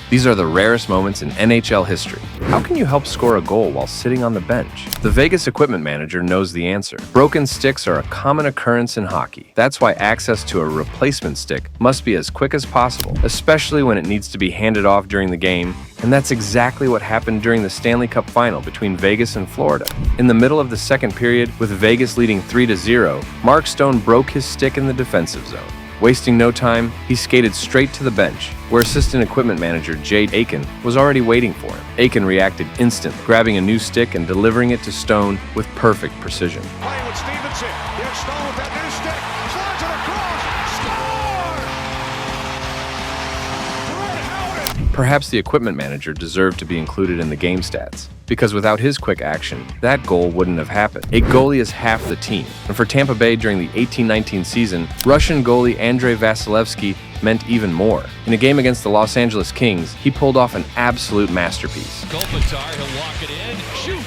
These are the rarest moments in NHL history. How can you help score a goal while sitting on the bench? The Vegas equipment manager knows the answer. Broken sticks are a common occurrence in hockey. That's why access to a replacement stick must be as quick as possible, especially when it needs to be handed off during the game. And that's exactly what happened during the Stanley Cup final between Vegas and Florida. In the middle of the second period, with Vegas leading 3-0, Mark Stone broke his stick in the defensive zone. Wasting no time, he skated straight to the bench, where assistant equipment manager Jade Aiken was already waiting for him. Aiken reacted instantly, grabbing a new stick and delivering it to Stone with perfect precision. Playing with Stevenson. Here's Stone with that new stick. Slides it across. Score! Perhaps the equipment manager deserved to be included in the game stats, because without his quick action, that goal wouldn't have happened. A goalie is half the team, and for Tampa Bay during the 18-19 season, Russian goalie Andrei Vasilevsky meant even more. In a game against the Los Angeles Kings, he pulled off an absolute masterpiece. Kopitar, he'll walk it in, shoot,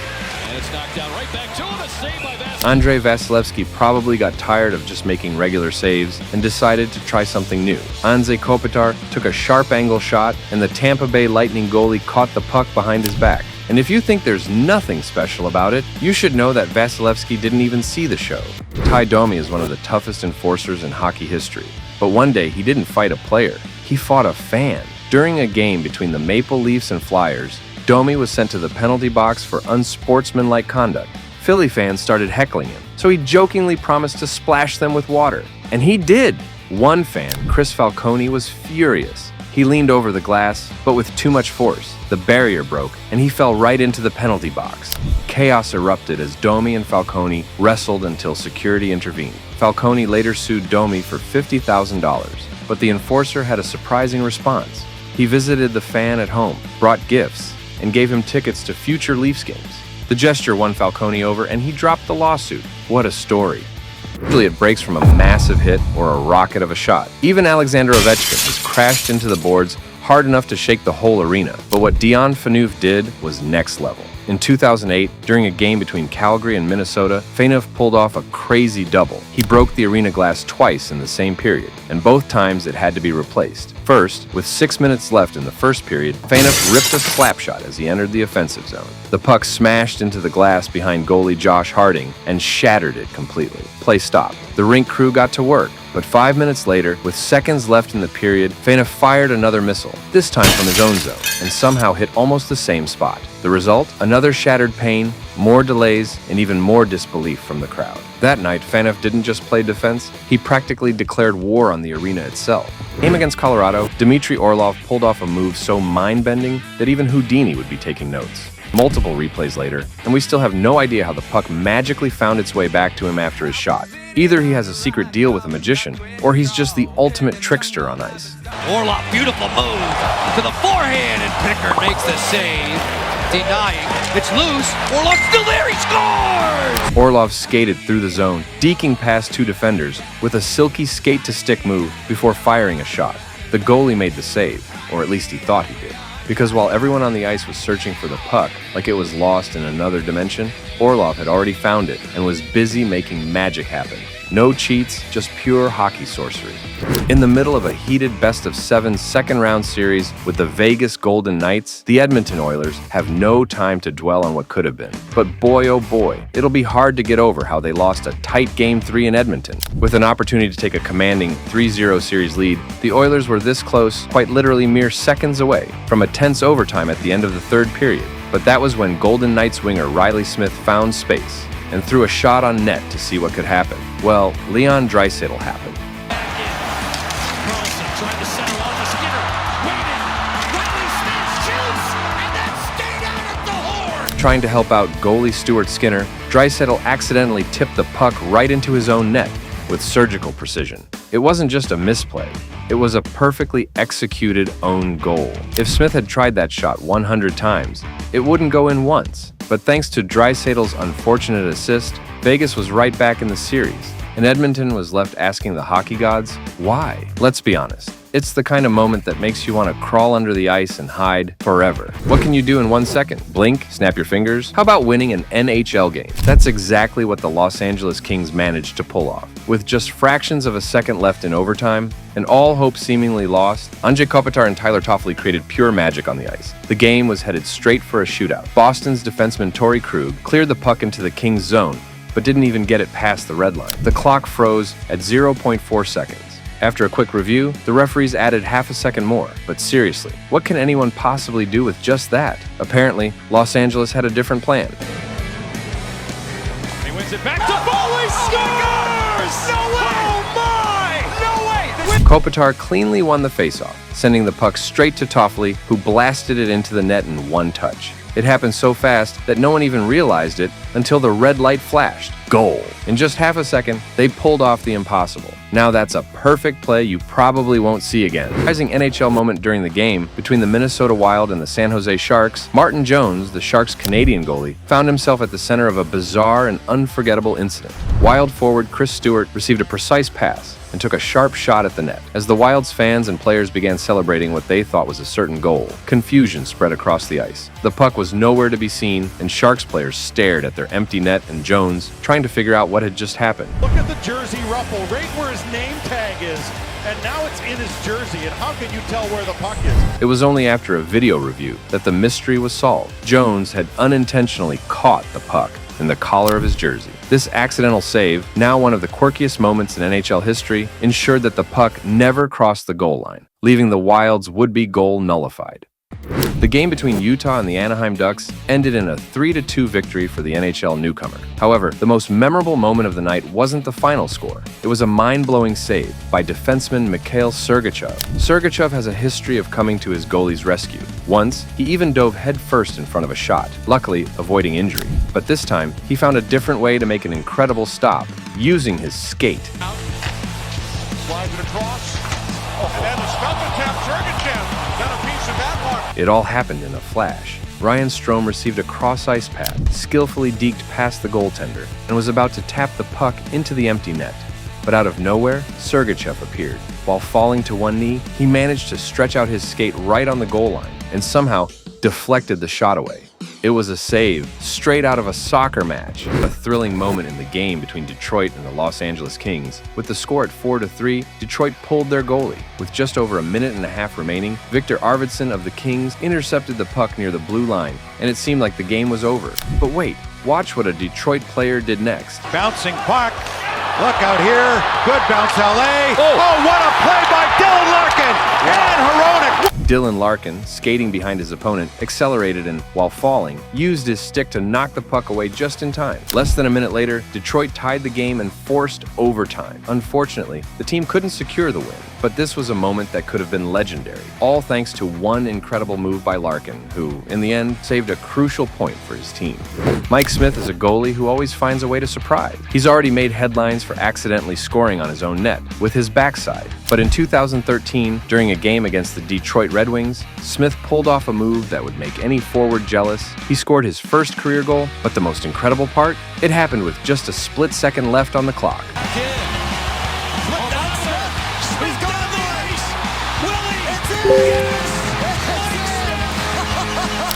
and it's knocked down right back to him, a save by Vasilevsky. Andrei Vasilevsky probably got tired of just making regular saves and decided to try something new. Anze Kopitar took a sharp angle shot, and the Tampa Bay Lightning goalie caught the puck behind his back. And if you think there's nothing special about it, you should know that Vasilevsky didn't even see the show. Ty Domi is one of the toughest enforcers in hockey history. But one day, he didn't fight a player. He fought a fan. During a game between the Maple Leafs and Flyers, Domi was sent to the penalty box for unsportsmanlike conduct. Philly fans started heckling him, so he jokingly promised to splash them with water. And he did! One fan, Chris Falcone, was furious. He leaned over the glass, but with too much force. The barrier broke, and he fell right into the penalty box. Chaos erupted as Domi and Falcone wrestled until security intervened. Falcone later sued Domi for $50,000, but the enforcer had a surprising response. He visited the fan at home, brought gifts, and gave him tickets to future Leafs games. The gesture won Falcone over, and he dropped the lawsuit. What a story. Usually it breaks from a massive hit or a rocket of a shot. Even Alexander Ovechkin was crashed into the boards hard enough to shake the whole arena. But what Dion Phaneuf did was next level. In 2008, during a game between Calgary and Minnesota, Phaneuf pulled off a crazy double. He broke the arena glass twice in the same period, and both times it had to be replaced. First, with 6 minutes left in the first period, Phaneuf ripped a slap shot as he entered the offensive zone. The puck smashed into the glass behind goalie Josh Harding and shattered it completely. Play stopped. The rink crew got to work, but 5 minutes later, with seconds left in the period, Phaneuf fired another missile, this time from his own zone, and somehow hit almost the same spot. The result? Another shattered pane, more delays, and even more disbelief from the crowd. That night, Phaneuf didn't just play defense, he practically declared war on the arena itself. Game against Colorado, Dmitri Orlov pulled off a move so mind-bending that even Houdini would be taking notes. Multiple replays later, and we still have no idea how the puck magically found its way back to him after his shot. Either he has a secret deal with a magician, or he's just the ultimate trickster on ice. Orlov, beautiful move to the forehand, and Pickard makes the save. Denying, it's loose, Orlov's still there, he scores! Orlov skated through the zone, deking past two defenders with a silky skate-to-stick move before firing a shot. The goalie made the save, or at least he thought he did. Because while everyone on the ice was searching for the puck like it was lost in another dimension, Orlov had already found it and was busy making magic happen. No cheats, just pure hockey sorcery. In the middle of a heated best-of-7 second-round series with the Vegas Golden Knights, the Edmonton Oilers have no time to dwell on what could have been. But boy, oh boy, it'll be hard to get over how they lost a tight Game 3 in Edmonton. With an opportunity to take a commanding 3-0 series lead, the Oilers were this close, quite literally mere seconds away, from a tense overtime at the end of the third period. But that was when Golden Knights winger Riley Smith found space and threw a shot on net to see what could happen. Well, Leon Draisaitl happened. Carlson tried to settle on the Skinner, waited, Riley Smith shoots, and then stayed out at the horn! Trying to help out goalie Stuart Skinner, Draisaitl accidentally tipped the puck right into his own net with surgical precision. It wasn't just a misplay. It was a perfectly executed own goal. If Smith had tried that shot 100 times, it wouldn't go in once. But thanks to Draisaitl's unfortunate assist, Vegas was right back in the series, and Edmonton was left asking the hockey gods, why? Let's be honest. It's the kind of moment that makes you want to crawl under the ice and hide forever. What can you do in 1 second? Blink? Snap your fingers? How about winning an NHL game? That's exactly what the Los Angeles Kings managed to pull off. With just fractions of a second left in overtime, and all hope seemingly lost, Andrzej Kopitar and Tyler Toffoli created pure magic on the ice. The game was headed straight for a shootout. Boston's defenseman Torrey Krug cleared the puck into the Kings' zone, but didn't even get it past the red line. The clock froze at 0.4 seconds. After a quick review, the referees added half a second more. But seriously, what can anyone possibly do with just that? Apparently, Los Angeles had a different plan. He wins it back to Foley, scores! No way! Oh my! No way! Kopitar cleanly won the faceoff, sending the puck straight to Toffoli, who blasted it into the net in one touch. It happened so fast that no one even realized it until the red light flashed. Goal! In just half a second, they pulled off the impossible. Now that's a perfect play you probably won't see again. Rising NHL moment during the game between the Minnesota Wild and the San Jose Sharks, Martin Jones, the Sharks' Canadian goalie, found himself at the center of a bizarre and unforgettable incident. Wild forward Chris Stewart received a precise pass and took a sharp shot at the net. As the Wild's fans and players began celebrating what they thought was a certain goal, confusion spread across the ice. The puck was nowhere to be seen, and Sharks players stared at their empty net and Jones, trying to figure out what had just happened. Look at the jersey ruffle right where his name tag is, and now it's in his jersey, and how can you tell where the puck is? It was only after a video review that the mystery was solved. Jones had unintentionally caught the puck in the collar of his jersey. This accidental save, now one of the quirkiest moments in NHL history, ensured that the puck never crossed the goal line, leaving the Wild's would-be goal nullified. The game between Utah and the Anaheim Ducks ended in a 3-2 victory for the NHL newcomer. However, the most memorable moment of the night wasn't the final score. It was a mind-blowing save by defenseman Mikhail Sergachev. Sergachev has a history of coming to his goalie's rescue. Once, he even dove headfirst in front of a shot, luckily avoiding injury. But this time, he found a different way to make an incredible stop, using his skate. Slides it across, and then the stuff attempt, Sergachev got a piece of that one. It all happened in a flash. Ryan Strome received a cross-ice pass, skillfully deked past the goaltender, and was about to tap the puck into the empty net. But out of nowhere, Sergachev appeared. While falling to one knee, he managed to stretch out his skate right on the goal line and somehow deflected the shot away. It was a save, straight out of a soccer match. A thrilling moment in the game between Detroit and the Los Angeles Kings. With the score at 4-3, Detroit pulled their goalie. With just over a minute and a half remaining, Victor Arvidsson of the Kings intercepted the puck near the blue line, and it seemed like the game was over. But wait, watch what a Detroit player did next. Bouncing puck. Look out here. Good bounce, LA. Oh, what a play by Dylan Larkin. And heroic. Dylan Larkin, skating behind his opponent, accelerated and, while falling, used his stick to knock the puck away just in time. Less than a minute later, Detroit tied the game and forced overtime. Unfortunately, the team couldn't secure the win, but this was a moment that could have been legendary, all thanks to one incredible move by Larkin, who, in the end, saved a crucial point for his team. Mike Smith is a goalie who always finds a way to surprise. He's already made headlines for accidentally scoring on his own net with his backside. But in 2013, during a game against the Detroit Red Wings, Smith pulled off a move that would make any forward jealous. He scored his first career goal, but the most incredible part? It happened with just a split second left on the clock.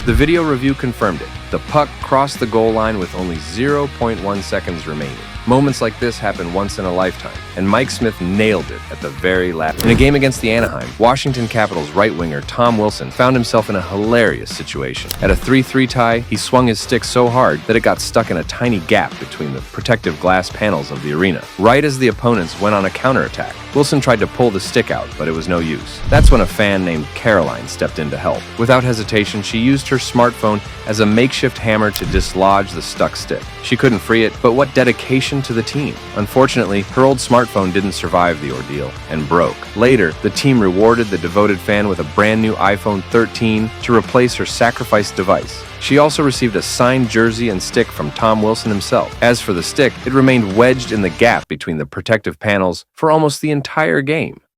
The video review confirmed it. The puck crossed the goal line with only 0.1 seconds remaining. Moments like this happen once in a lifetime, and Mike Smith nailed it at the very last. In a game against the Anaheim, Washington Capitals right winger Tom Wilson found himself in a hilarious situation. At a 3-3 tie, he swung his stick so hard that it got stuck in a tiny gap between the protective glass panels of the arena. Right as the opponents went on a counterattack, Wilson tried to pull the stick out, but it was no use. That's when a fan named Caroline stepped in to help. Without hesitation, she used her smartphone as a makeshift hammer to dislodge the stuck stick. She couldn't free it, but what dedication to the team. Unfortunately, her old smartphone didn't survive the ordeal and broke. Later, the team rewarded the devoted fan with a brand new iPhone 13 to replace her sacrificed device. She also received a signed jersey and stick from Tom Wilson himself. As for the stick, it remained wedged in the gap between the protective panels for almost the entire game.